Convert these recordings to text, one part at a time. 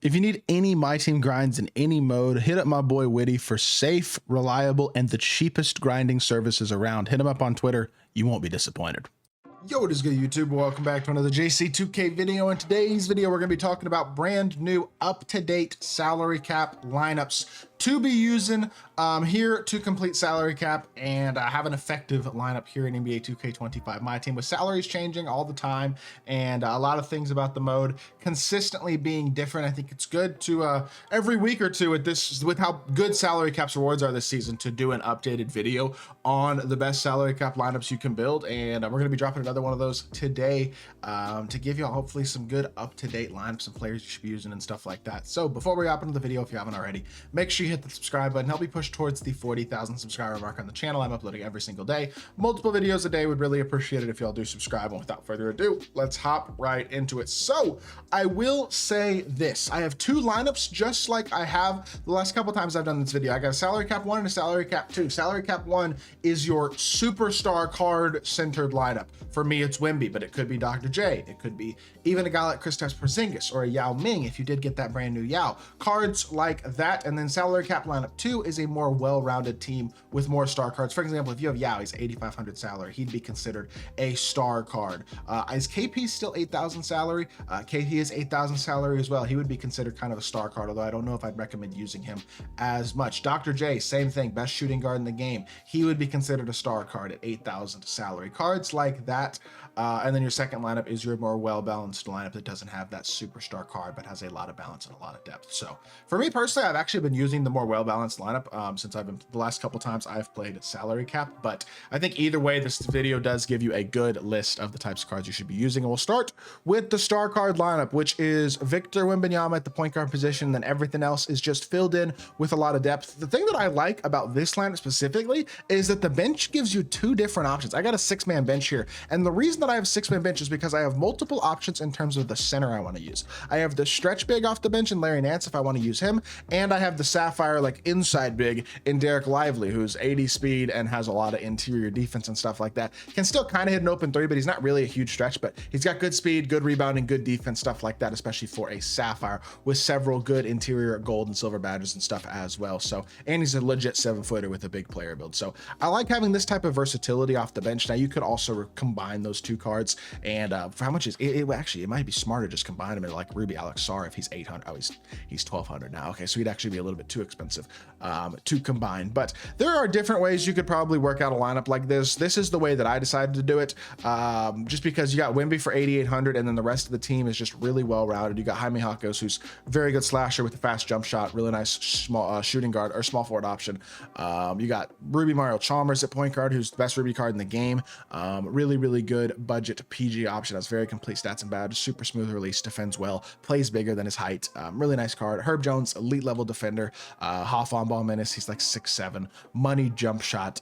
If you need any My Team grinds in any mode, hit up my boy Witty for safe, reliable, and the cheapest grinding services around. Hit him up on Twitter. You won't be disappointed. Yo, what is good, YouTube? Welcome back to another JC2K video. In today's video, we're going to be talking about brand new, up-to-date salary cap lineups to be using here to complete salary cap and have an effective lineup here in NBA 2K25 MyTEAM, with salaries changing all the time and a lot of things about the mode consistently being different. I think it's good to every week or two with how good salary caps rewards are this season, to do an updated video on the best salary cap lineups you can build, and we're going to be dropping another one of those today to give you all hopefully some good up-to-date lineups and players you should be using and stuff like that. So before we hop into the video, if you haven't already, make sure you hit the subscribe button. Help me push towards the 40,000 subscriber mark on the channel. I'm uploading every single day, multiple videos a day. Would really appreciate it if y'all do subscribe. And without further ado, let's hop right into it. So I will say this: I have two lineups just like I have the last couple times I've done this video. I got a salary cap 1 and a salary cap 2. Salary cap 1 is your superstar card centered lineup. For me, it's Wemby, but it could be Dr. J. It could be even a guy like Kristaps Porzingis or a Yao Ming if you did get that brand new Yao. Cards like that. And then salary cap lineup 2 is a more well-rounded team with more star cards. For example, if you have Yao, he's 8,500 salary. He'd be considered a star card. Is KP still 8,000 salary? KP is 8,000 salary as well. He would be considered kind of a star card, although I don't know if I'd recommend using him as much. Dr. J, same thing, best shooting guard in the game. He would be considered a star card at 8,000 salary. Cards like that. And then your second lineup is your more well-balanced lineup that doesn't have that superstar card, but has a lot of balance and a lot of depth. So for me personally, I've actually been using the more well-balanced lineup since the last couple times I've played salary cap. But I think either way, this video does give you a good list of the types of cards you should be using. And we'll start with the star card lineup, which is Victor Wembanyama at the point guard position. Then everything else is just filled in with a lot of depth. The thing that I like about this lineup specifically is that the bench gives you two different options. I got a 6-man bench here, and the reason that I have 6-man bench is because I have multiple options in terms of the center I want to use. I have the stretch big off the bench in Larry Nance if I want to use him, and I have the sapphire like inside big in Derek Lively, who's 80 speed and has a lot of interior defense and stuff like that. Can still kind of hit an open three, but he's not really a huge stretch, but he's got good speed, good rebounding, good defense, stuff like that, especially for a sapphire with several good interior gold and silver badges and stuff as well. So, and he's a legit 7-footer with a big player build. So I like having this type of versatility off the bench. Now you could also combine those two cards, and for how much is it? Actually, it might be smarter just combine him in like Ruby Alex Sarr if he's 800. Oh, he's 1,200 now. Okay, so he'd actually be a little bit too expensive to combine. But there are different ways you could probably work out a lineup like this. This is the way that I decided to do it, just because you got Wemby for 8,800, and then the rest of the team is just really well rounded. You got Jaime Jaquez, who's very good slasher with a fast jump shot, really nice small shooting guard or small forward option. You got Ruby Mario Chalmers at point guard, who's the best Ruby card in the game. Really good budget PG option. Has very complete stats and badges, super smooth release, defends well, plays bigger than his height. Really nice card. Herb Jones, elite level defender, half on ball menace. He's like 6'7", money jump shot.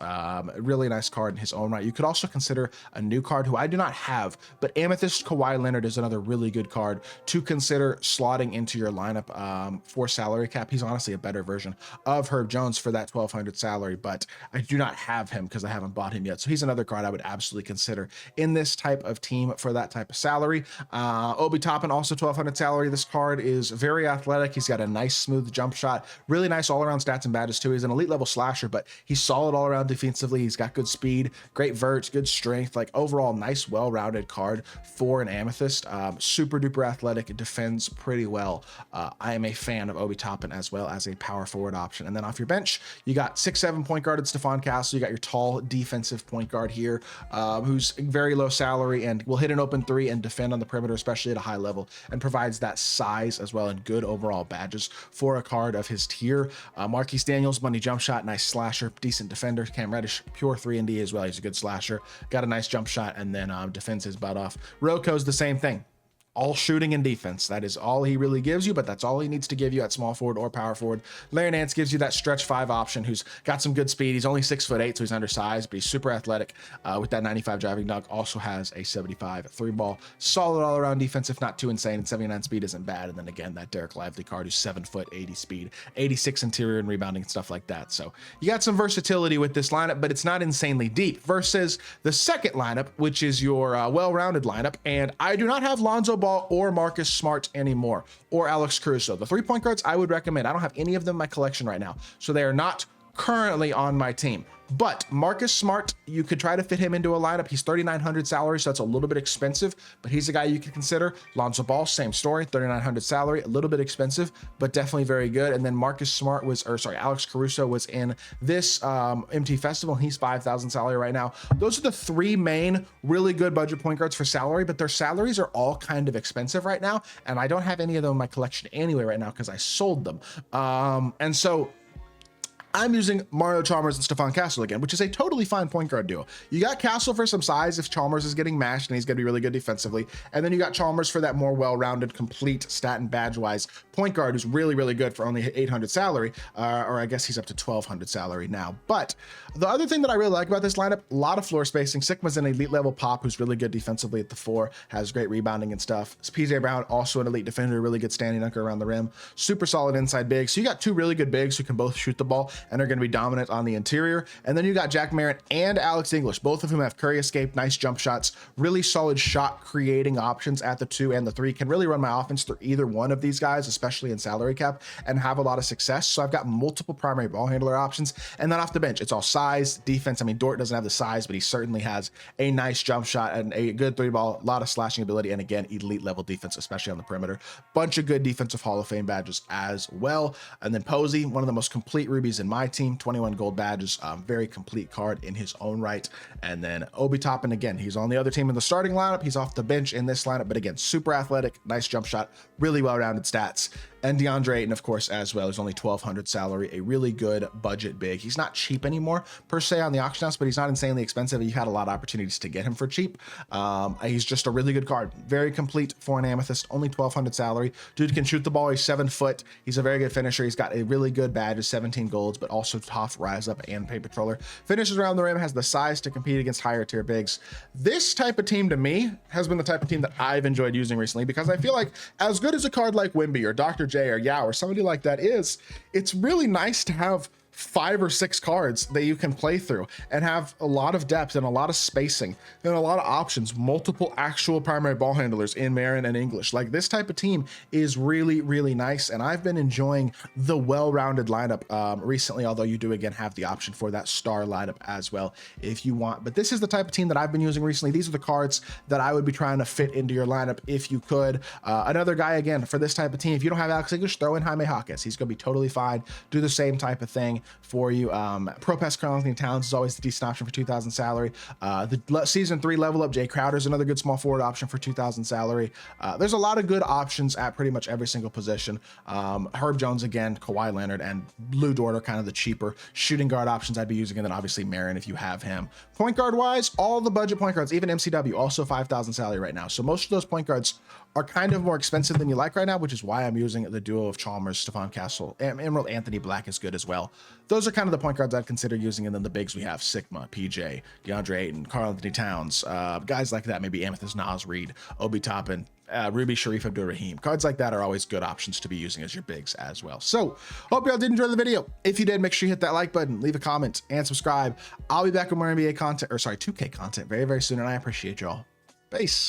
Really nice card in his own right. You could also consider a new card who I do not have, but Amethyst Kawhi Leonard is another really good card to consider slotting into your lineup for salary cap. He's honestly a better version of Herb Jones for that 1,200 salary, but I do not have him because I haven't bought him yet. So he's another card I would absolutely consider in this type of team for that type of salary. Obi Toppin, also 1,200 salary. This card is very athletic. He's got a nice smooth jump shot, really nice all-around stats and badges too. He's an elite level slasher, but he's solid all around defensively. He's got good speed, great vert, good strength, like overall nice well-rounded card for an Amethyst. Super duper athletic, defends pretty well. I am a fan of Obi Toppin as well as a power forward option. And then off your bench, you got 6'7" point guard at Stephon Castle. You got your tall defensive point guard here, who's very low salary and will hit an open three and defend on the perimeter, especially at a high level, and provides that size as well and good overall badges for a card of his tier. Marquise Daniels, money jump shot, nice slasher, decent defender. Cam Reddish, pure 3-and-D as well. He's a good slasher, got a nice jump shot, and then defends his butt off. Roko's the same thing. All shooting and defense. That is all he really gives you, but that's all he needs to give you at small forward or power forward. Larry Nance gives you that stretch 5 option, who's got some good speed. He's only 6'8", so he's undersized, but he's super athletic with that 95 driving dunk. Also has a 75 3-ball. Solid all around defense, if not too insane, and 79 speed isn't bad. And then again, that Derek Lively card, who's 7 foot, 80 speed, 86 interior and rebounding and stuff like that. So you got some versatility with this lineup, but it's not insanely deep versus the second lineup, which is your well-rounded lineup. And I do not have Lonzo Ball Ball or Marcus Smart anymore, or Alex Caruso. The 3-point guards I would recommend. I don't have any of them in my collection right now, so they are not currently on my team. But Marcus Smart, you could try to fit him into a lineup. He's 3,900 salary, so that's a little bit expensive, but he's a guy you can consider. Lonzo Ball, same story, 3,900 salary, a little bit expensive, but definitely very good. And then Alex Caruso was in this MT Festival. He's 5,000 salary right now. Those are the 3 main really good budget point guards for salary, but their salaries are all kind of expensive right now, and I don't have any of them in my collection anyway right now because I sold them. And so I'm using Mario Chalmers and Stephon Castle again, which is a totally fine point guard duo. You got Castle for some size if Chalmers is getting mashed and he's going to be really good defensively. And then you got Chalmers for that more well-rounded, complete stat and badge-wise point guard who's really, really good for only 800 salary, or I guess he's up to 1,200 salary now. But the other thing that I really like about this lineup, a lot of floor spacing. Sigma's an elite level pop who's really good defensively at the 4, has great rebounding and stuff. PJ Brown, also an elite defender, really good standing dunker around the rim. Super solid inside big. So you got 2 really good bigs who can both shoot the ball and are going to be dominant on the interior. And then you got Jack Marin and Alex English, both of whom have curry escape, nice jump shots, really solid shot creating options at the 2 and the 3. Can really run my offense through either one of these guys, especially in salary cap, and have a lot of success. So I've got multiple primary ball handler options. And then off the bench, it's all size, defense. I mean, Dort doesn't have the size, but he certainly has a nice jump shot and a good 3-ball, a lot of slashing ability, and again, elite level defense, especially on the perimeter. Bunch of good defensive Hall of Fame badges as well. And then Posey, one of the most complete rubies in my team, 21 gold badges, very complete card in his own right. And then Obi Toppin, again, he's on the other team in the starting lineup. He's off the bench in this lineup, but again, super athletic, nice jump shot, really well-rounded stats. And DeAndre Ayton, of course, as well. He's only 1,200 salary, a really good budget big. He's not cheap anymore per se on the auction house, but he's not insanely expensive. You've had a lot of opportunities to get him for cheap. He's just a really good card, very complete for an amethyst, only 1,200 salary. Dude can shoot the ball. He's 7 foot. He's a very good finisher. He's got a really good badge, 17 golds, but also tough, rise up, and paint patroller. Finishes around the rim, has the size to compete against higher tier bigs. This type of team to me has been the type of team that I've enjoyed using recently, because I feel like as good as a card like Wimby or Dr. J or Yao or somebody like that is, it's really nice to have 5 or 6 cards that you can play through and have a lot of depth and a lot of spacing and a lot of options, multiple actual primary ball handlers in Marin and English. Like, this type of team is really, really nice, and I've been enjoying the well-rounded lineup recently, although you do again have the option for that star lineup as well if you want. But this is the type of team that I've been using recently. These are the cards that I would be trying to fit into your lineup if you could. Another guy, again, for this type of team, if you don't have Alex English, throw in Jaime Jaquez. He's going to be totally fine. Do the same type of thing for you. Pro Pass Carl-Anthony Towns is always a decent option for 2,000 salary. The season 3 level up Jay Crowder is another good small forward option for 2,000 salary. There's a lot of good options at pretty much every single position. Herb Jones again, Kawhi Leonard, and Lou Dort are kind of the cheaper shooting guard options I'd be using, and then obviously Marin if you have him. Point guard wise, all the budget point guards, even MCW, also 5,000 salary right now. So most of those point guards are kind of more expensive than you like right now, which is why I'm using the duo of Chalmers, Stephon Castle, and Emerald Anthony Black is good as well. Those are kind of the point guards I'd consider using, and then the bigs we have Sigma, PJ, DeAndre Ayton, Karl-Anthony Towns, guys like that, maybe Amethyst, Nas Reed, Obi Toppin, Ruby, Sharif Abdur-Rahim. Cards like that are always good options to be using as your bigs as well. So hope y'all did enjoy the video. If you did, make sure you hit that like button, leave a comment, and subscribe. I'll be back with more NBA content, or sorry, 2K content very, very soon, and I appreciate y'all. Peace.